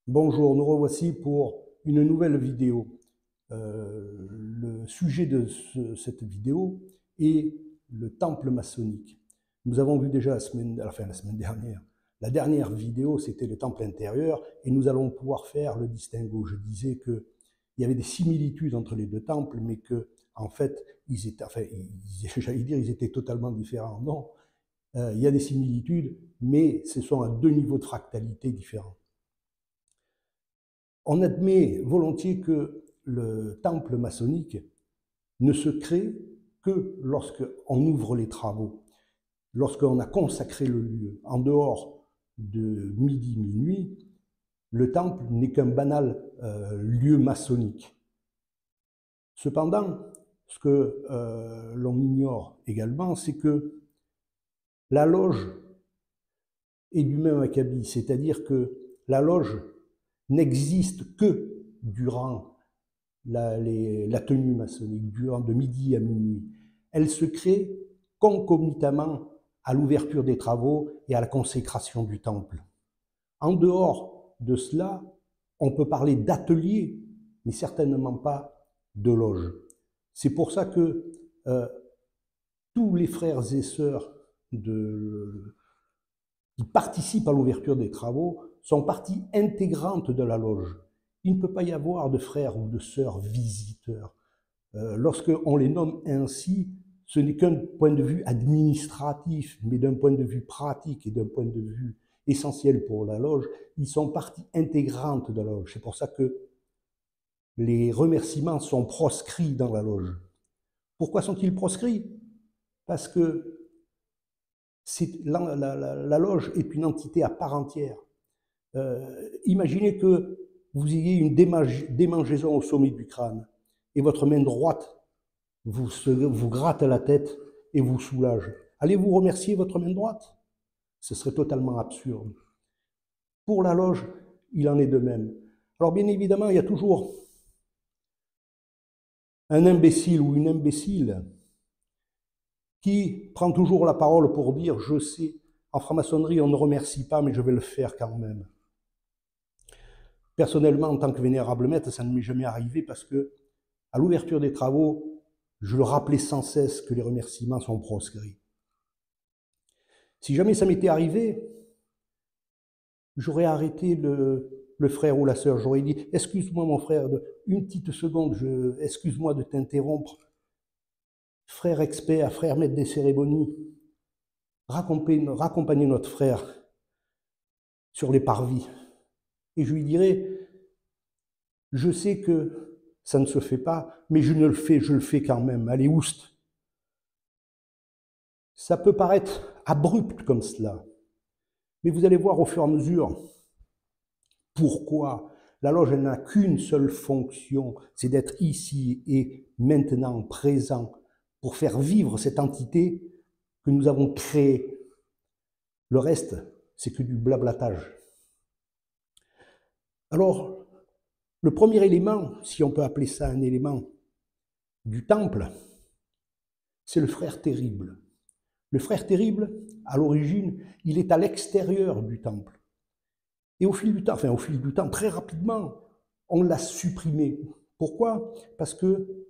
Bonjour, nous revoici pour une nouvelle vidéo. Le sujet de cette vidéo est le temple maçonnique. Nous avons vu déjà la semaine dernière, la dernière vidéo, c'était le temple intérieur, et nous allons pouvoir faire le distinguo. Je disais qu'il y avait des similitudes entre les deux temples, mais que, en fait, ils étaient totalement différents. Non, il y a des similitudes, mais ce sont à deux niveaux de fractalité différents. On admet volontiers que le temple maçonnique ne se crée que lorsqu'on ouvre les travaux, lorsqu'on a consacré le lieu. En dehors de minuit, le temple n'est qu'un banal lieu maçonnique. Cependant, ce que l'on ignore également, c'est que la loge est du même acabit, c'est-à-dire que la loge n'existe que durant la tenue maçonnique, durant de midi à minuit. Elle se crée concomitamment à l'ouverture des travaux et à la consécration du temple. En dehors de cela, on peut parler d'atelier, mais certainement pas de loge. C'est pour ça que tous les frères et sœurs qui participent à l'ouverture des travaux sont partie intégrante de la loge. Il ne peut pas y avoir de frères ou de sœurs visiteurs. Lorsqu'on les nomme ainsi, ce n'est qu'un point de vue administratif, mais d'un point de vue pratique et d'un point de vue essentiel pour la loge, ils sont partie intégrante de la loge. C'est pour ça que les remerciements sont proscrits dans la loge. Pourquoi sont-ils proscrits? Parce que la loge est une entité à part entière. Imaginez que vous ayez une démangeaison au sommet du crâne et votre main droite vous gratte la tête et vous soulage. Allez-vous remercier votre main droite? Ce serait totalement absurde. Pour la loge, il en est de même. Alors bien évidemment, il y a toujours un imbécile ou une imbécile qui prend toujours la parole pour dire « je sais, en franc-maçonnerie, on ne remercie pas, mais je vais le faire quand même ». Personnellement, en tant que vénérable maître, ça ne m'est jamais arrivé parce que, à l'ouverture des travaux, je le rappelais sans cesse que les remerciements sont proscrits. Si jamais ça m'était arrivé, j'aurais arrêté le frère ou la sœur, j'aurais dit « excuse-moi mon frère, une petite seconde, excuse-moi de t'interrompre. Frère expert, frère maître des cérémonies, raccompagnez notre frère sur les parvis. » Et je lui dirais « je sais que ça ne se fait pas, mais je le fais quand même, allez, oust !» Ça peut paraître abrupt comme cela, mais vous allez voir au fur et à mesure pourquoi la loge n'a qu'une seule fonction, c'est d'être ici et maintenant présent pour faire vivre cette entité que nous avons créée. Le reste, c'est que du blablatage. Alors, le premier élément, si on peut appeler ça un élément du temple, c'est le frère terrible. Le frère terrible, à l'origine, il est à l'extérieur du temple. Et au fil du temps, très rapidement, on l'a supprimé. Pourquoi? Parce que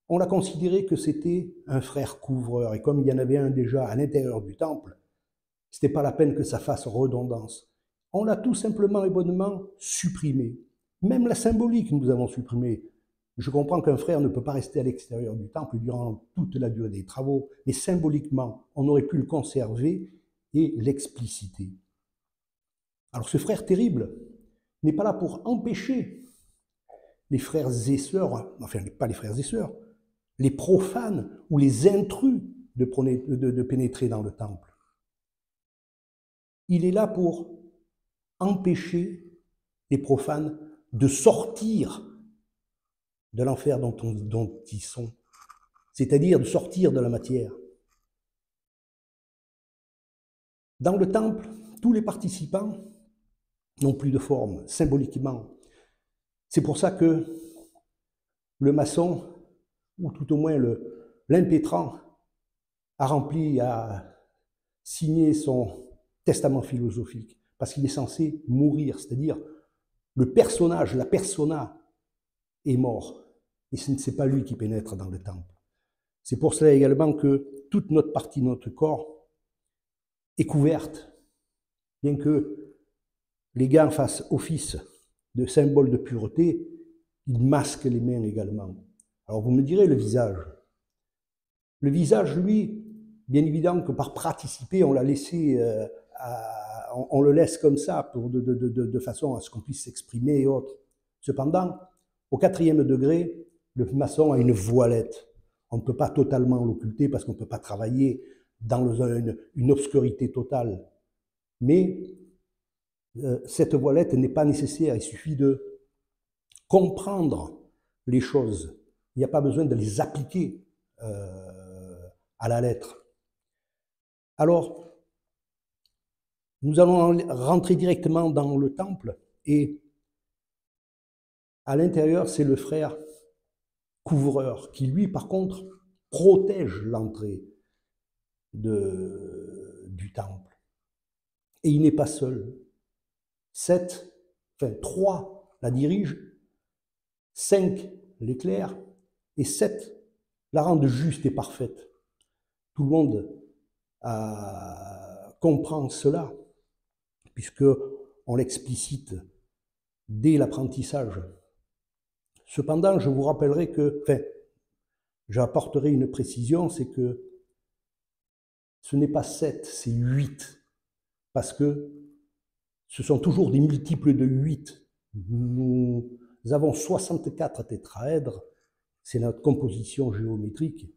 on a considéré que c'était un frère couvreur. Et comme il y en avait un déjà à l'intérieur du temple, ce n'était pas la peine que ça fasse redondance. On l'a tout simplement et bonnement supprimé. Même la symbolique, nous avons supprimé. Je comprends qu'un frère ne peut pas rester à l'extérieur du temple durant toute la durée des travaux, mais symboliquement, on aurait pu le conserver et l'expliciter. Alors ce frère terrible n'est pas là pour empêcher les frères et sœurs, enfin pas les frères et sœurs, les profanes ou les intrus de pénétrer dans le temple. Il est là pour empêcher les profanes de sortir de l'enfer dont ils sont, c'est-à-dire de sortir de la matière. Dans le temple, tous les participants n'ont plus de forme, symboliquement. C'est pour ça que le maçon, ou tout au moins l'impétrant, a signé son testament philosophique, parce qu'il est censé mourir, c'est-à-dire le personnage, la persona est mort. Et ce n'est pas lui qui pénètre dans le temple. C'est pour cela également que toute notre partie de notre corps est couverte, bien que les gants fassent office de symbole de pureté, ils masquent les mains également. Alors vous me direz le visage. Le visage, lui, bien évidemment que par praticité, on l'a laissé, on le laisse comme ça, de façon à ce qu'on puisse s'exprimer et autres. Cependant, au 4e degré, le maçon a une voilette. On ne peut pas totalement l'occulter parce qu'on ne peut pas travailler dans une obscurité totale. Mais cette voilette n'est pas nécessaire, il suffit de comprendre les choses. Il n'y a pas besoin de les appliquer à la lettre. Alors, nous allons rentrer directement dans le temple et à l'intérieur, c'est le frère couvreur qui, lui, par contre, protège l'entrée du temple. Et il n'est pas seul. 3 la dirigent, 5 l'éclairent et 7 la rendent juste et parfaite. Tout le monde comprend cela, puisqu'on l'explicite dès l'apprentissage. Cependant, je vous rappellerai que, j'apporterai une précision, c'est que ce n'est pas 7, c'est 8, parce que ce sont toujours des multiples de 8. Nous avons 64 tétraèdres, c'est notre composition géométrique,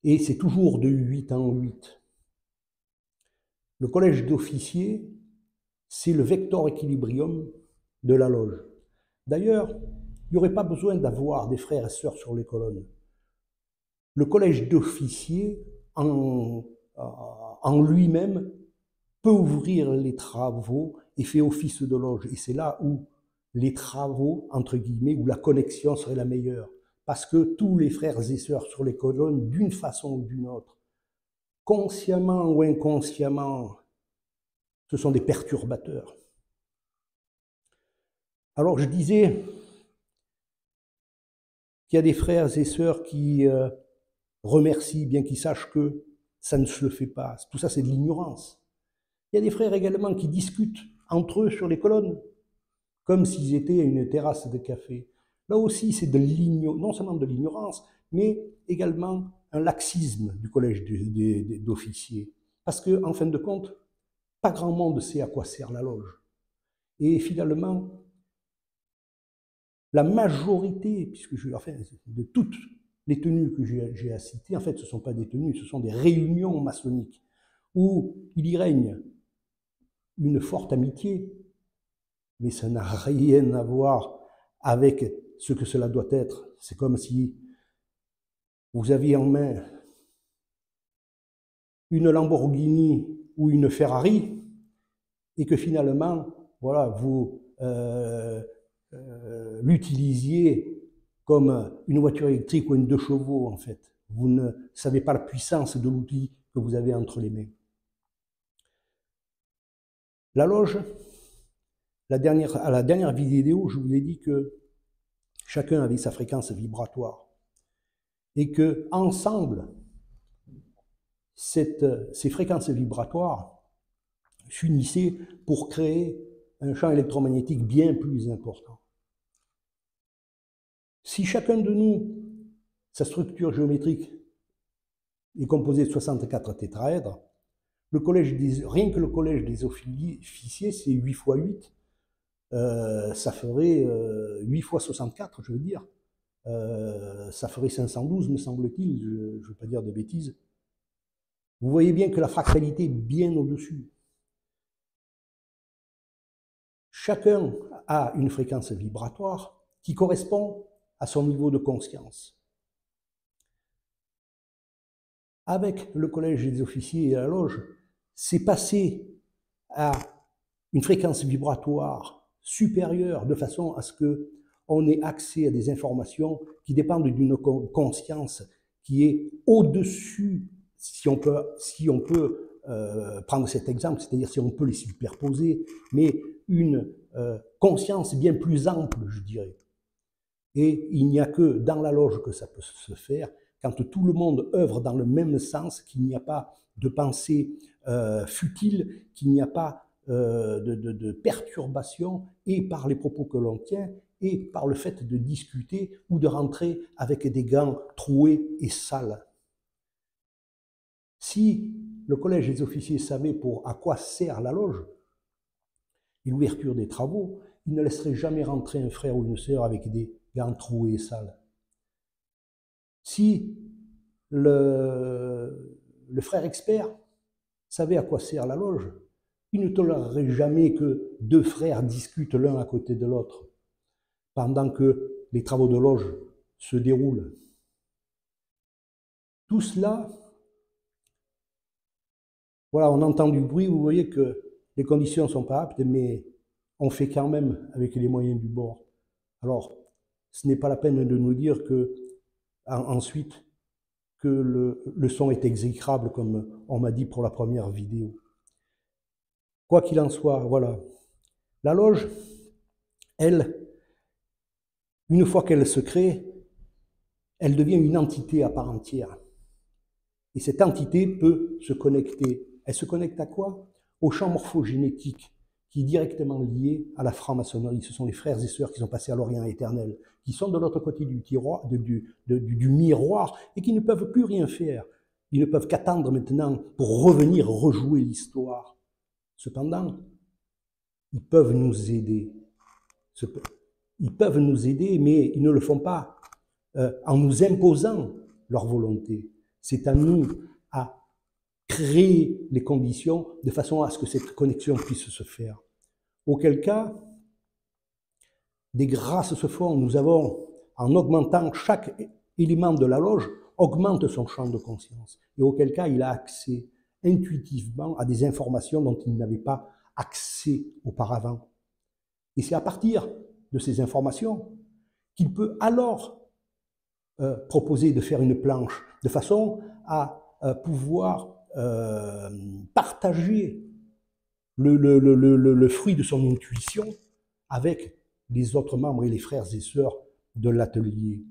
et c'est toujours de 8 en 8. Le collège d'officiers, c'est le vector équilibrium de la loge. D'ailleurs, il n'y aurait pas besoin d'avoir des frères et sœurs sur les colonnes. Le collège d'officiers, en lui-même, peut ouvrir les travaux et fait office de loge. Et c'est là où les travaux, entre guillemets, où la connexion serait la meilleure. Parce que tous les frères et sœurs sur les colonnes, d'une façon ou d'une autre, consciemment ou inconsciemment, ce sont des perturbateurs. Alors je disais qu'il y a des frères et sœurs qui remercient, bien qu'ils sachent que ça ne se le fait pas. Tout ça, c'est de l'ignorance. Il y a des frères également qui discutent entre eux sur les colonnes, comme s'ils étaient à une terrasse de café. Là aussi, c'est non seulement de l'ignorance, mais également un laxisme du collège d'officiers. Parce qu'en fin de compte, pas grand monde sait à quoi sert la loge. Et finalement, la majorité, de toutes les tenues que j'ai à citer, en fait, ce ne sont pas des tenues, ce sont des réunions maçonniques où il y règne une forte amitié, mais ça n'a rien à voir avec ce que cela doit être. C'est comme si vous aviez en main une Lamborghini ou une Ferrari et que finalement, voilà, vous l'utilisiez comme une voiture électrique ou une 2 chevaux, en fait. Vous ne savez pas la puissance de l'outil que vous avez entre les mains. La loge, à la dernière vidéo, je vous ai dit que chacun avait sa fréquence vibratoire et que ensemble, ces fréquences vibratoires s'unissaient pour créer un champ électromagnétique bien plus important. Si chacun de nous, sa structure géométrique est composée de 64 tétraèdres, rien que le collège des officiers, c'est 8 x 8, ça ferait 8 x 64, je veux dire. Ça ferait 512, me semble-t-il, je ne veux pas dire de bêtises. Vous voyez bien que la fractalité est bien au-dessus. Chacun a une fréquence vibratoire qui correspond à son niveau de conscience. Avec le collège des officiers et la loge, c'est passé à une fréquence vibratoire supérieure de façon à ce qu'on ait accès à des informations qui dépendent d'une conscience qui est au-dessus, si on peut prendre cet exemple, c'est-à-dire si on peut les superposer, mais une conscience bien plus ample, je dirais. Et il n'y a que dans la loge que ça peut se faire, quand tout le monde œuvre dans le même sens, qu'il n'y a pas de pensée futile, qu'il n'y a pas de perturbation, et par les propos que l'on tient, et par le fait de discuter ou de rentrer avec des gants troués et sales. Si le collège des officiers savait à quoi sert la loge et l'ouverture des travaux, il ne laisserait jamais rentrer un frère ou une sœur avec des gants troués et sales. Si le frère expert savait à quoi sert la loge, il ne tolérerait jamais que deux frères discutent l'un à côté de l'autre pendant que les travaux de loge se déroulent. Tout cela, voilà, on entend du bruit, vous voyez que les conditions ne sont pas aptes, mais on fait quand même avec les moyens du bord. Alors, ce n'est pas la peine de nous dire que, ensuite, que le son est exécrable, comme on m'a dit pour la première vidéo. Quoi qu'il en soit, voilà. La loge, elle, une fois qu'elle se crée, elle devient une entité à part entière. Et cette entité peut se connecter. Elle se connecte à quoi? Au champ morphogénétique, qui est directement lié à la franc-maçonnerie. Ce sont les frères et sœurs qui sont passés à l'Orient éternel, qui sont de l'autre côté du miroir et qui ne peuvent plus rien faire. Ils ne peuvent qu'attendre maintenant pour revenir rejouer l'histoire. Cependant, ils peuvent nous aider. Ils peuvent nous aider, mais ils ne le font pas en nous imposant leur volonté. C'est à nous à créer les conditions de façon à ce que cette connexion puisse se faire. Auquel cas, des grâces se font. Nous avons, en augmentant chaque élément de la loge, augmente son champ de conscience. Et auquel cas, il a accès intuitivement à des informations dont il n'avait pas accès auparavant. Et c'est à partir de ces informations qu'il peut alors proposer de faire une planche, de façon à pouvoir partager le fruit de son intuition avec les autres membres et les frères et sœurs de l'atelier.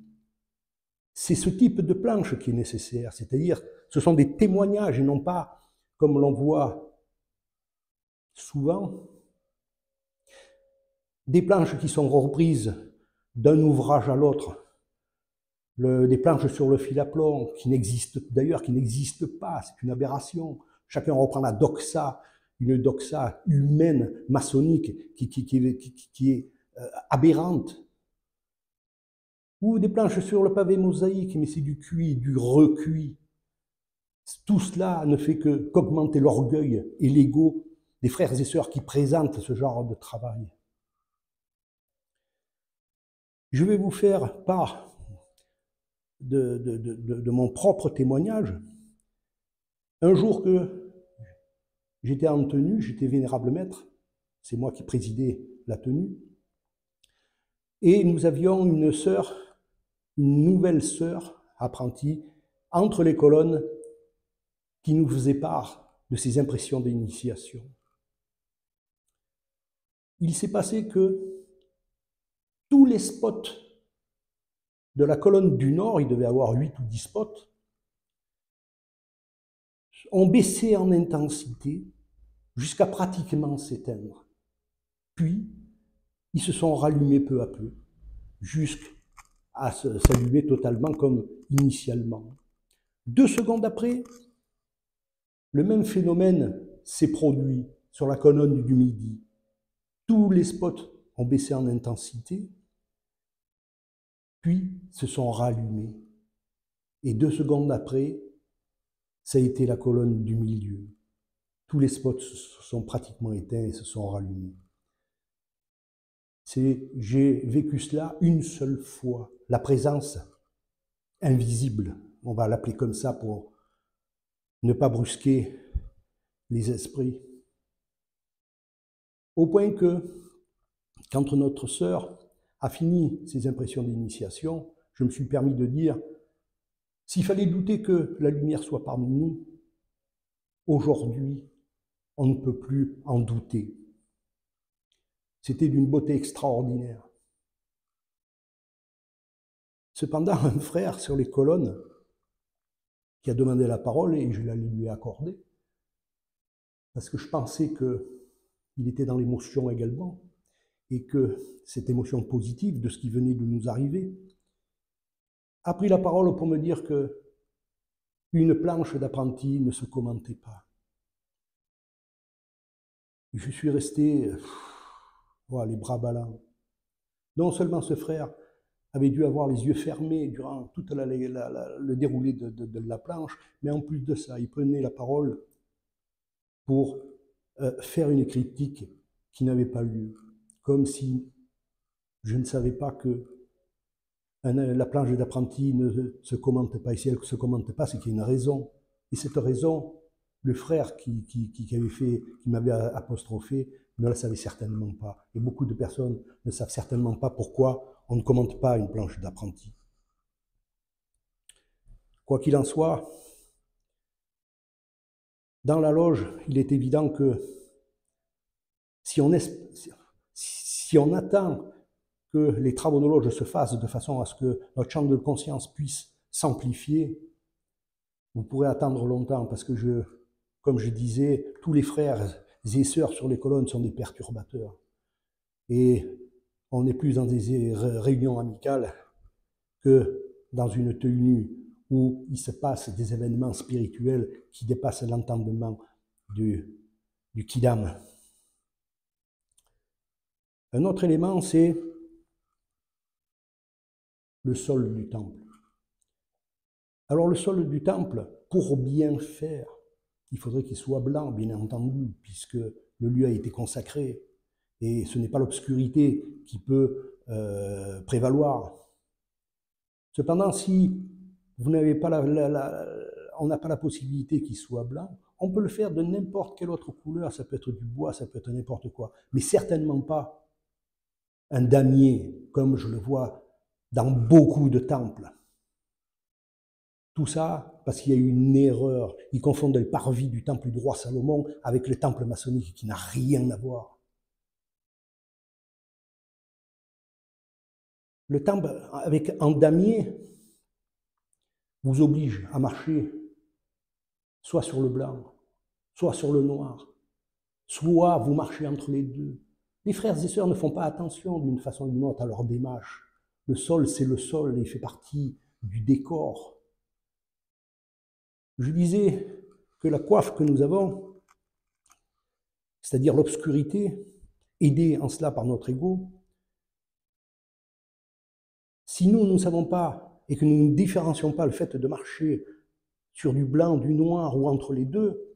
C'est ce type de planche qui est nécessaire, c'est-à-dire ce sont des témoignages et non pas, comme l'on voit souvent, des planches qui sont reprises d'un ouvrage à l'autre, des planches sur le fil à plomb, qui n'existent pas, c'est une aberration. Chacun reprend la doxa, une doxa humaine, maçonnique, qui est aberrante. Ou des planches sur le pavé mosaïque, mais c'est du cuit, du recuit. Tout cela ne fait qu'augmenter l'orgueil et l'ego des frères et sœurs qui présentent ce genre de travail. Je vais vous faire part de mon propre témoignage. Un jour que j'étais en tenue, j'étais vénérable maître, c'est moi qui présidais la tenue, et nous avions une sœur, une nouvelle sœur apprentie, entre les colonnes, qui nous faisait part de ses impressions d'initiation. Il s'est passé que tous les spots de la colonne du Nord, il devait avoir 8 ou 10 spots, ont baissé en intensité jusqu'à pratiquement s'éteindre. Puis, ils se sont rallumés peu à peu, jusqu'à s'allumer totalement comme initialement. 2 secondes après, le même phénomène s'est produit sur la colonne du Midi. Tous les spots ont baissé en intensité, puis se sont rallumés. Et 2 secondes après, ça a été la colonne du milieu. Tous les spots se sont pratiquement éteints et se sont rallumés. J'ai vécu cela une seule fois. La présence invisible, on va l'appeler comme ça pour ne pas brusquer les esprits. Au point que, quand notre sœur a fini ses impressions d'initiation, je me suis permis de dire, s'il fallait douter que la lumière soit parmi nous, aujourd'hui, on ne peut plus en douter. C'était d'une beauté extraordinaire. Cependant, un frère sur les colonnes qui a demandé la parole, et je la lui ai accordée, parce que je pensais qu'il était dans l'émotion également, et que cette émotion positive de ce qui venait de nous arriver, a pris la parole pour me dire que une planche d'apprenti ne se commentait pas. Et je suis resté les bras ballants. Non seulement ce frère avait dû avoir les yeux fermés durant tout le déroulé de la planche, mais en plus de ça, il prenait la parole pour faire une critique qui n'avait pas lieu, comme si je ne savais pas que la planche d'apprenti ne se commente pas. Et si elle ne se commente pas, c'est qu'il y a une raison. Et cette raison, le frère qui m'avait apostrophé ne la savait certainement pas. Et beaucoup de personnes ne savent certainement pas pourquoi on ne commente pas une planche d'apprenti. Quoi qu'il en soit, dans la loge, il est évident que si on attend que les travaux de loge se fassent de façon à ce que notre champ de conscience puisse s'amplifier, vous pourrez attendre longtemps, parce que comme je disais, tous les frères et sœurs sur les colonnes sont des perturbateurs. Et on n'est plus dans des réunions amicales que dans une tenue où il se passe des événements spirituels qui dépassent l'entendement du Kidam. Un autre élément, c'est le sol du temple. Alors le sol du temple, pour bien faire, il faudrait qu'il soit blanc, bien entendu, puisque le lieu a été consacré. Et ce n'est pas l'obscurité qui peut prévaloir. Cependant, si vous n'avez pas on n'a pas la possibilité qu'il soit blanc, on peut le faire de n'importe quelle autre couleur. Ça peut être du bois, ça peut être n'importe quoi. Mais certainement pas un damier, comme je le vois dans beaucoup de temples. Tout ça parce qu'il y a eu une erreur. Ils confondent le parvis du temple du roi Salomon avec le temple maçonnique qui n'a rien à voir. Le temple en damier vous oblige à marcher soit sur le blanc, soit sur le noir, soit vous marchez entre les deux. Les frères et sœurs ne font pas attention d'une façon ou d'une autre à leur démarche. Le sol, c'est le sol et il fait partie du décor. Je disais que la coiffe que nous avons, c'est-à-dire l'obscurité, aidée en cela par notre ego, si nous ne savons pas et que nous ne différencions pas le fait de marcher sur du blanc, du noir ou entre les deux,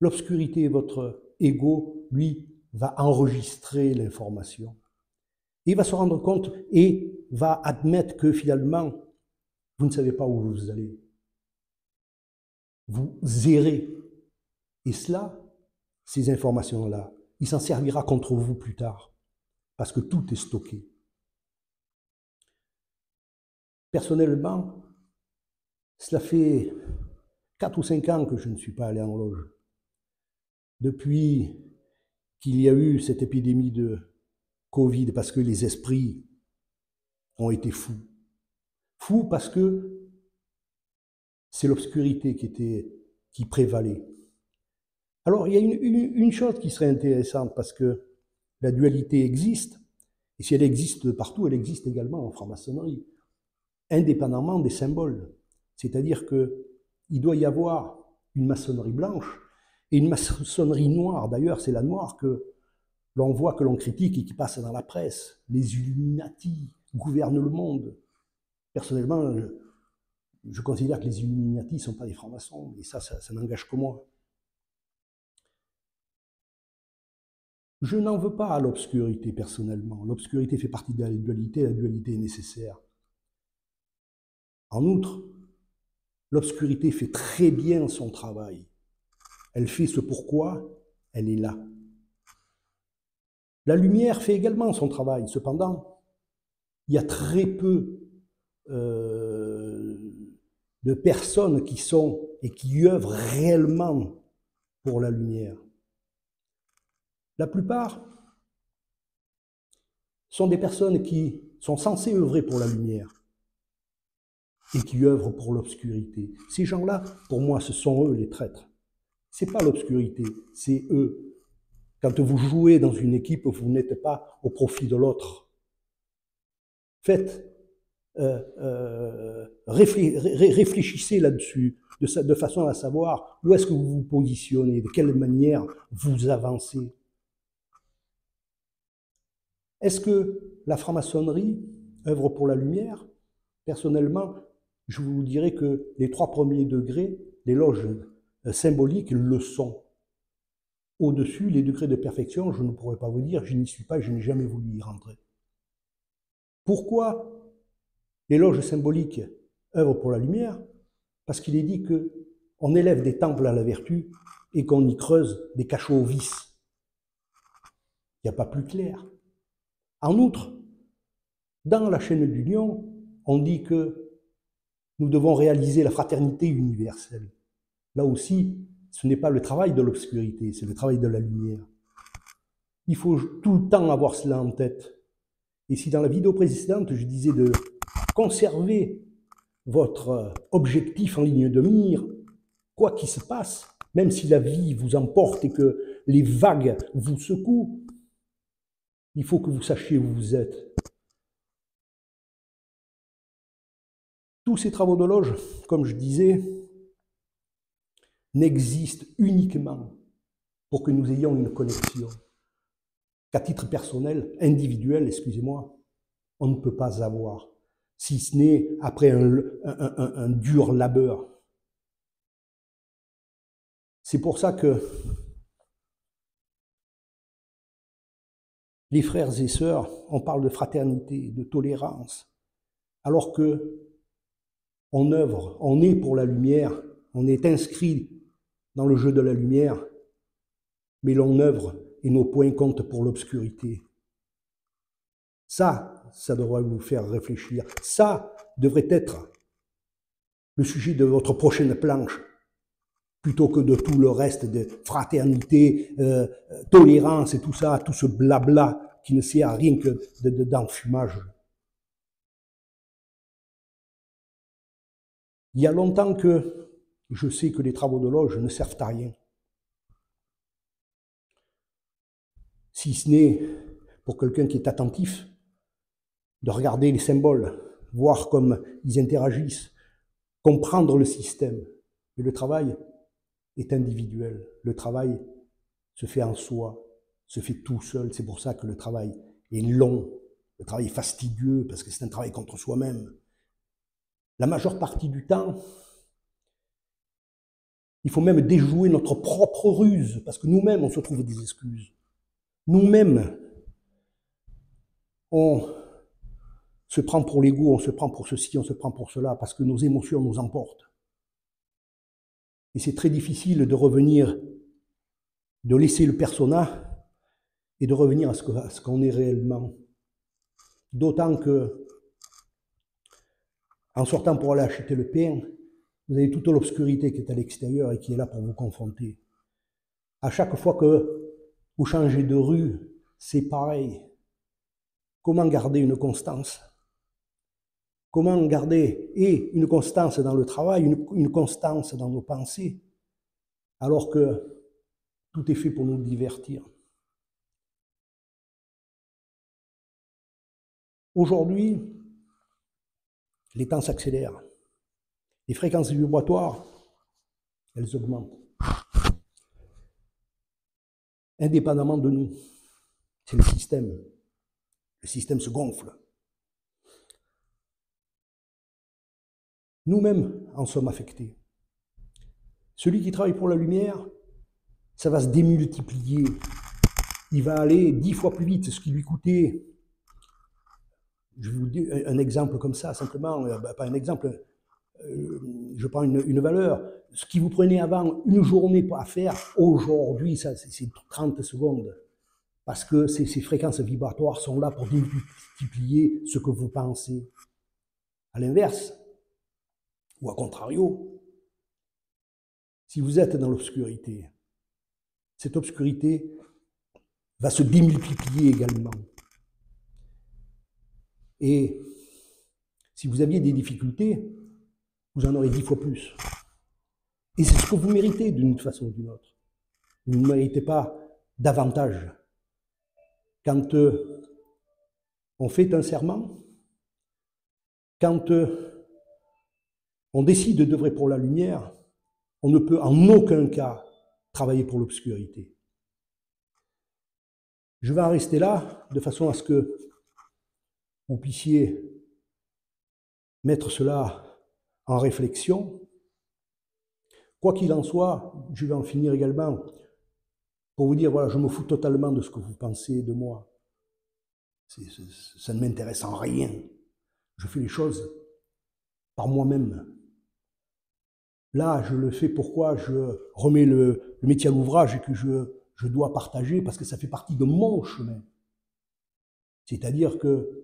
l'obscurité, votre ego, lui, va enregistrer l'information. Il va se rendre compte et va admettre que finalement, vous ne savez pas où vous allez. Vous errez. Et cela, ces informations-là, il s'en servira contre vous plus tard, parce que tout est stocké. Personnellement, cela fait 4 ou 5 ans que je ne suis pas allé en loge. Depuis qu'il y a eu cette épidémie de Covid, parce que les esprits ont été fous. Fous parce que c'est l'obscurité qui prévalait. Alors, il y a une chose qui serait intéressante, parce que la dualité existe, et si elle existe partout, elle existe également en franc-maçonnerie, indépendamment des symboles. C'est-à-dire qu'il doit y avoir une maçonnerie blanche et une maçonnerie noire. D'ailleurs, c'est la noire que l'on voit, que l'on critique et qui passe dans la presse. Les Illuminati gouvernent le monde. Personnellement, je considère que les Illuminati ne sont pas des francs-maçons, et ça n'engage que moi. Je n'en veux pas à l'obscurité, personnellement. L'obscurité fait partie de la dualité est nécessaire. En outre, l'obscurité fait très bien son travail. Elle fait ce pourquoi elle est là. La lumière fait également son travail. Cependant, il y a très peu de personnes qui sont et qui œuvrent réellement pour la lumière. La plupart sont des personnes qui sont censées œuvrer pour la lumière et qui œuvrent pour l'obscurité. Ces gens-là, pour moi, ce sont eux les traîtres. Ce n'est pas l'obscurité, c'est eux. Quand vous jouez dans une équipe, vous n'êtes pas au profit de l'autre. Faites, réfléchissez là-dessus, de façon à savoir où est-ce que vous vous positionnez, de quelle manière vous avancez. Est-ce que la franc-maçonnerie œuvre pour la lumière? Personnellement, je vous dirais que les 3 premiers degrés, les loges symboliques, le sont. Au-dessus, les degrés de perfection, je ne pourrais pas vous dire, je n'y suis pas, je n'ai jamais voulu y rentrer. Pourquoi les loges symboliques œuvrent pour la lumière? Parce qu'il est dit qu'on élève des temples à la vertu et qu'on y creuse des cachots au vice. Il n'y a pas plus clair. En outre, dans la chaîne d'union, on dit que nous devons réaliser la fraternité universelle. Là aussi, ce n'est pas le travail de l'obscurité, c'est le travail de la lumière. Il faut tout le temps avoir cela en tête. Et si dans la vidéo précédente, je disais de conserver votre objectif en ligne de mire, quoi qu'il se passe, même si la vie vous emporte et que les vagues vous secouent, il faut que vous sachiez où vous êtes. Tous ces travaux de loge, comme je disais, n'existent uniquement pour que nous ayons une connexion qu'à titre personnel, individuel, excusez-moi, on ne peut pas avoir, si ce n'est après un dur labeur. C'est pour ça que les frères et sœurs, on parle de fraternité, de tolérance, alors que on œuvre, on est pour la lumière, on est inscrit dans le jeu de la lumière, mais l'on œuvre et nos points comptent pour l'obscurité. Ça devrait vous faire réfléchir. Ça devrait être le sujet de votre prochaine planche, plutôt que de tout le reste de fraternité, tolérance et tout ça, tout ce blabla qui ne sert à rien que d'enfumage. Il y a longtemps que je sais que les travaux de loge ne servent à rien. Si ce n'est pour quelqu'un qui est attentif, de regarder les symboles, voir comment ils interagissent, comprendre le système. Mais le travail est individuel. Le travail se fait en soi, se fait tout seul. C'est pour ça que le travail est long, le travail est fastidieux, parce que c'est un travail contre soi-même. La majeure partie du temps, il faut même déjouer notre propre ruse, parce que nous-mêmes, on se trouve des excuses. Nous-mêmes, on se prend pour l'ego, on se prend pour ceci, on se prend pour cela, parce que nos émotions nous emportent. Et c'est très difficile de revenir, de laisser le persona et de revenir à ce qu'on est réellement. D'autant que, en sortant pour aller acheter le pain, vous avez toute l'obscurité qui est à l'extérieur et qui est là pour vous confronter. À chaque fois que vous changez de rue, c'est pareil. Comment garder une constance? Comment garder une constance dans le travail, une constance dans nos pensées, alors que tout est fait pour nous divertir? Aujourd'hui, les temps s'accélèrent. Les fréquences vibratoires, elles augmentent. Indépendamment de nous. C'est le système. Le système se gonfle. Nous-mêmes en sommes affectés. Celui qui travaille pour la lumière, ça va se démultiplier. Il va aller 10 fois plus vite. Ce qui lui coûtait, je vous dis un exemple comme ça, simplement, pas un exemple, je prends une valeur. Ce qui vous prenait avant une journée à faire, aujourd'hui, c'est 30 secondes. Parce que ces fréquences vibratoires sont là pour multiplier ce que vous pensez. À l'inverse, ou à contrario, si vous êtes dans l'obscurité, cette obscurité va se démultiplier également. Et si vous aviez des difficultés, vous en aurez 10 fois plus. Et c'est ce que vous méritez d'une façon ou d'une autre. Vous ne méritez pas davantage. Quand on fait un serment, quand on décide d'œuvrer pour la lumière, on ne peut en aucun cas travailler pour l'obscurité. Je vais en rester là, de façon à ce que vous puissiez mettre cela en réflexion. Quoi qu'il en soit, je vais en finir également pour vous dire, voilà, je me fous totalement de ce que vous pensez de moi. Ça ne m'intéresse en rien. Je fais les choses par moi-même. Là, je le fais pourquoi je remets le métier à l'ouvrage et que je dois partager, parce que ça fait partie de mon chemin. C'est-à-dire que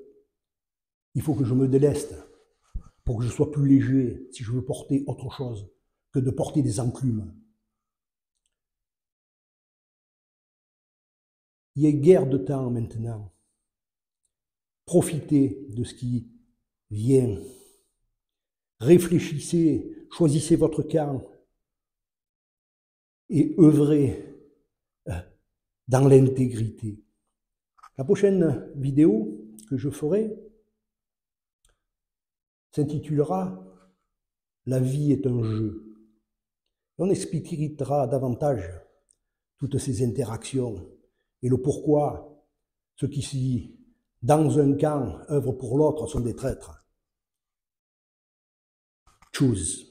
il faut que je me déleste pour que je sois plus léger, si je veux porter autre chose que de porter des enclumes. Il y a guère de temps maintenant. Profitez de ce qui vient. Réfléchissez, choisissez votre camp et œuvrez dans l'intégrité. La prochaine vidéo que je ferai s'intitulera « La vie est un jeu ». On expliquera davantage toutes ces interactions et le pourquoi ceux qui, dans un camp, œuvrent pour l'autre sont des traîtres. Choose.